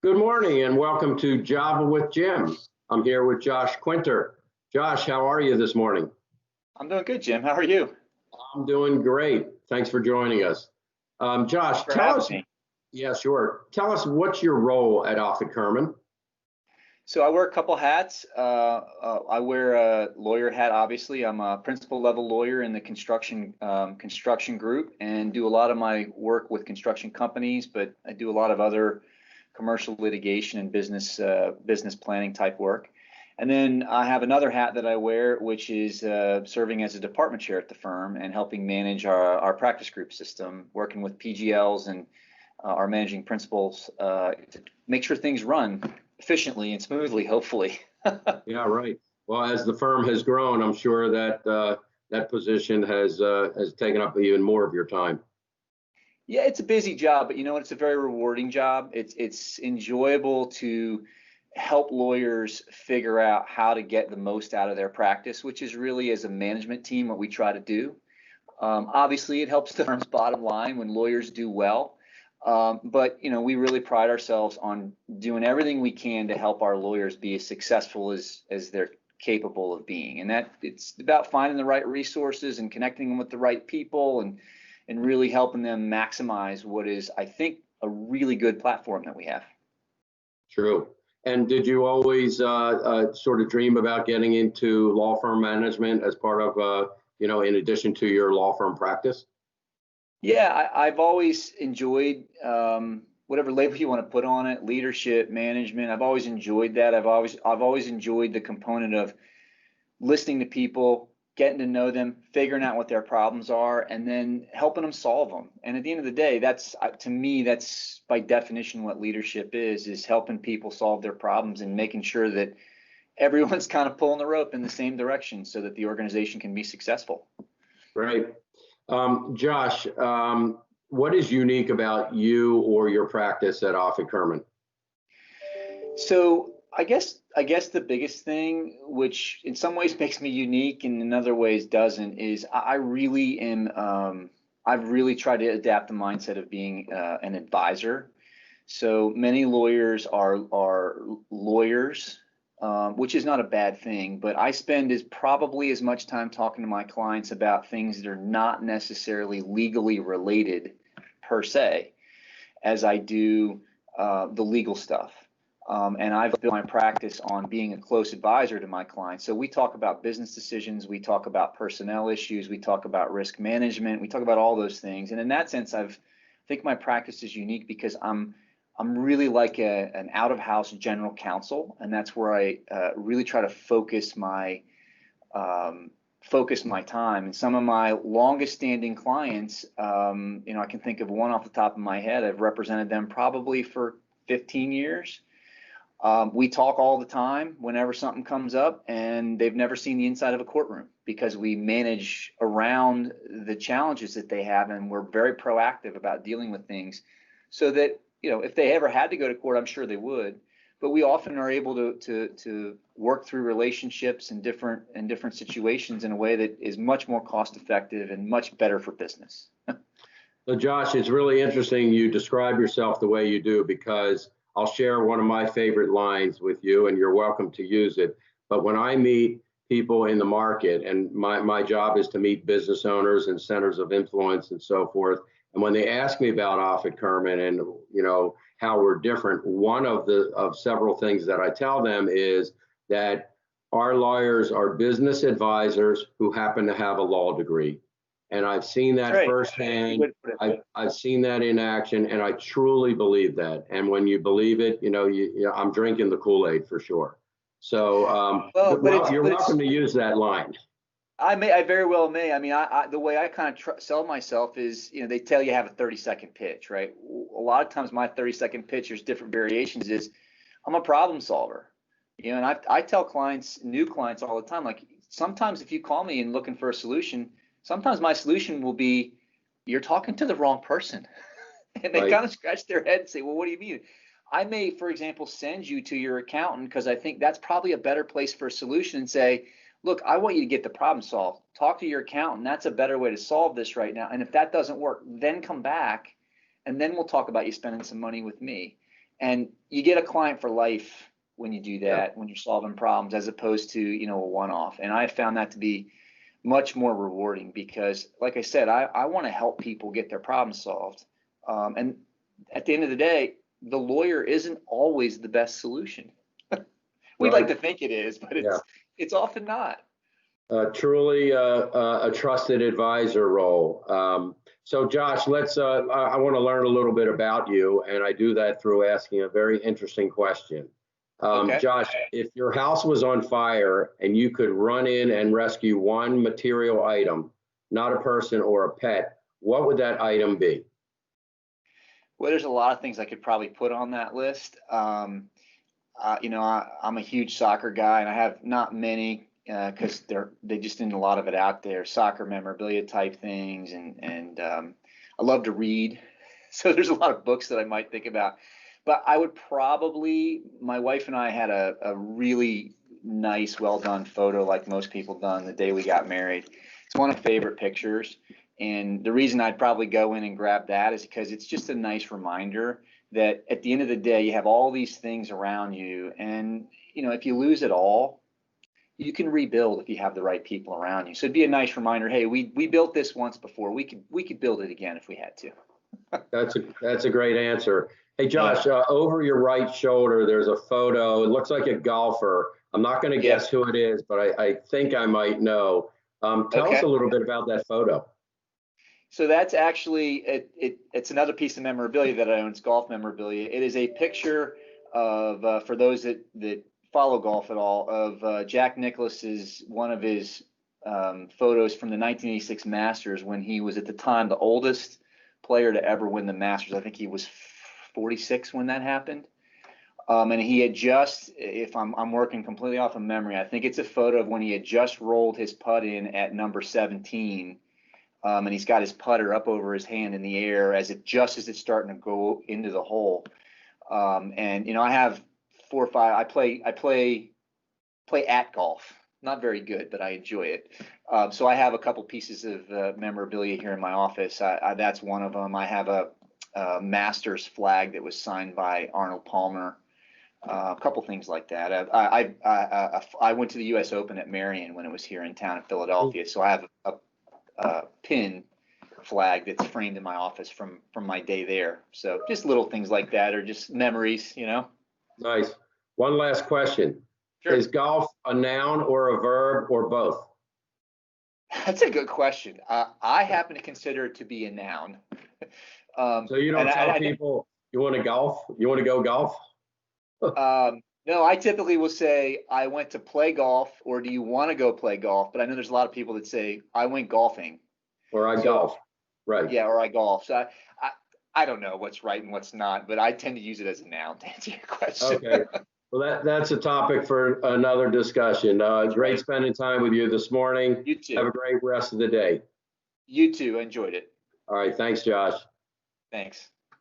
Good morning and welcome to Java with Jim. I'm here with Josh Quinter. Josh, how are you this morning? I'm doing good, Jim. How are you? I'm doing great. Thanks for joining us. Thanks Josh, for tell having us, me. yeah, sure. Tell us what's your role at Offit Kurman? So I wear a couple hats. I wear a lawyer hat, obviously. I'm a principal level lawyer in the construction group and do a lot of my work with construction companies, but I do a lot of other commercial litigation and business planning type work. And then I have another hat that I wear, which is serving as a department chair at the firm and helping manage our practice group system, working with PGLs and our managing principals to make sure things run efficiently and smoothly, hopefully. Yeah, right. Well, as the firm has grown, I'm sure that that position has taken up even more of your time. Yeah, it's a busy job, but you know what? It's a very rewarding job. It's enjoyable to help lawyers figure out how to get the most out of their practice, which is really, as a management team, what we try to do. Obviously, it helps the firm's bottom line when lawyers do well. But you know, we really pride ourselves on doing everything we can to help our lawyers be as successful as they're capable of being. And that it's about finding the right resources and connecting them with the right people and really helping them maximize what is, I think, a really good platform that we have. True. And did you always sort of dream about getting into law firm management as part of, in addition to your law firm practice? Yeah, I've always enjoyed whatever label you want to put on it, leadership, management. I've always enjoyed that. I've always enjoyed the component of listening to people, getting to know them, figuring out what their problems are, and then helping them solve them. And at the end of the day, that's to me, that's by definition what leadership is helping people solve their problems and making sure that everyone's kind of pulling the rope in the same direction so that the organization can be successful. Right. Josh, what is unique about you or your practice at Offit Kurman? So I guess the biggest thing, which in some ways makes me unique and in other ways doesn't, is I really am. I've really tried to adapt the mindset of being an advisor. So many lawyers are lawyers, which is not a bad thing, but I spend probably as much time talking to my clients about things that are not necessarily legally related per se as I do the legal stuff. And I've built my practice on being a close advisor to my clients. So we talk about business decisions, we talk about personnel issues, we talk about risk management, we talk about all those things. And in that sense, I think my practice is unique because I'm really like an out-of-house general counsel, and that's where I really try to focus my time. And some of my longest-standing clients, I can think of one off the top of my head. I've represented them probably for 15 years. We talk all the time whenever something comes up, and they've never seen the inside of a courtroom because we manage around the challenges that they have, and we're very proactive about dealing with things so that, if they ever had to go to court, I'm sure they would. But we often are able to work through relationships and different situations in a way that is much more cost effective and much better for business. So Josh, it's really interesting you describe yourself the way you do, because I'll share one of my favorite lines with you and you're welcome to use it. But when I meet people in the market, and my job is to meet business owners and centers of influence and so forth, and when they ask me about Offit Kurman and how we're different, one of several things that I tell them is that our lawyers are business advisors who happen to have a law degree. And I've seen that Right. firsthand. I've seen that in action, and I truly believe that. And when you believe it, I'm drinking the Kool-Aid for sure. So, you're welcome to use that line. I very well may. I mean, the way I kind of sell myself is, they tell you have a 30-second pitch, right? A lot of times my 30-second pitch, there's different variations, is I'm a problem solver. And I tell clients, new clients all the time, like, sometimes if you call me and looking for a solution, sometimes my solution will be, you're talking to the wrong person. And they kind of scratch their head and say, well, what do you mean? I may, for example, send you to your accountant because I think that's probably a better place for a solution, and say, look, I want you to get the problem solved. Talk to your accountant. That's a better way to solve this right now. And if that doesn't work, then come back and then we'll talk about you spending some money with me. And you get a client for life when you do that, when you're solving problems, as opposed to, you know, a one-off. And I found that to be much more rewarding because, like I said, I want to help people get their problems solved. And at the end of the day, the lawyer isn't always the best solution. We'd like to think it is, but it's often not. Truly a trusted advisor role. So Josh, I want to learn a little bit about you, and I do that through asking a very interesting question. Okay. Josh, if your house was on fire and you could run in and rescue one material item, not a person or a pet, what would that item be? Well, there's a lot of things I could probably put on that list. You know, I'm a huge soccer guy, and I have not many because they just didn't a lot of it out there. Soccer memorabilia type things, and I love to read, so there's a lot of books that I might think about. But I would probably, my wife and I had a really nice, well done photo, like most people done the day we got married. It's one of my favorite pictures. And the reason I'd probably go in and grab that is because it's just a nice reminder that at the end of the day, you have all these things around you. And, you know, if you lose it all, you can rebuild if you have the right people around you. So it'd be a nice reminder, hey, we built this once before. We could build it again if we had to. That's a great answer. Hey, Josh, over your right shoulder, there's a photo. It looks like a golfer. I'm not going to guess who it is, but I think I might know. Tell us a little bit about that photo. So that's actually, it's another piece of memorabilia that I own. It's golf memorabilia. It is a picture of, for those that follow golf at all, of Jack Nicklaus's, one of his photos from the 1986 Masters, when he was at the time the oldest player to ever win the Masters. I think he was 46 when that happened. And he had just, if I'm working completely off of memory, I think it's a photo of when he had just rolled his putt in at number 17. And he's got his putter up over his hand in the air as it's starting to go into the hole. And you know, I have 4 or 5. I play at golf. Not very good, but I enjoy it. So I have a couple pieces of memorabilia here in my office. That's one of them. I have a Masters flag that was signed by Arnold Palmer. A couple things like that. I went to the U.S. Open at Marion when it was here in town in Philadelphia. So I have a pin flag that's framed in my office from my day there. So just little things like that, or just memories, you know. Nice. One last question. Sure. Is golf a noun or a verb or both? That's a good question. I happen to consider it to be a noun. So you don't tell people you want to golf? You want to go golf? No, I typically will say I went to play golf, or do you want to go play golf? But I know there's a lot of people that say I went golfing. Or I golf. Right. Yeah, or I golf. So I don't know what's right and what's not, but I tend to use it as a noun to answer your question. Okay. Well, that's a topic for another discussion. Great spending time with you this morning. You too. Have a great rest of the day. You too. I enjoyed it. All right. Thanks, Josh. Thanks.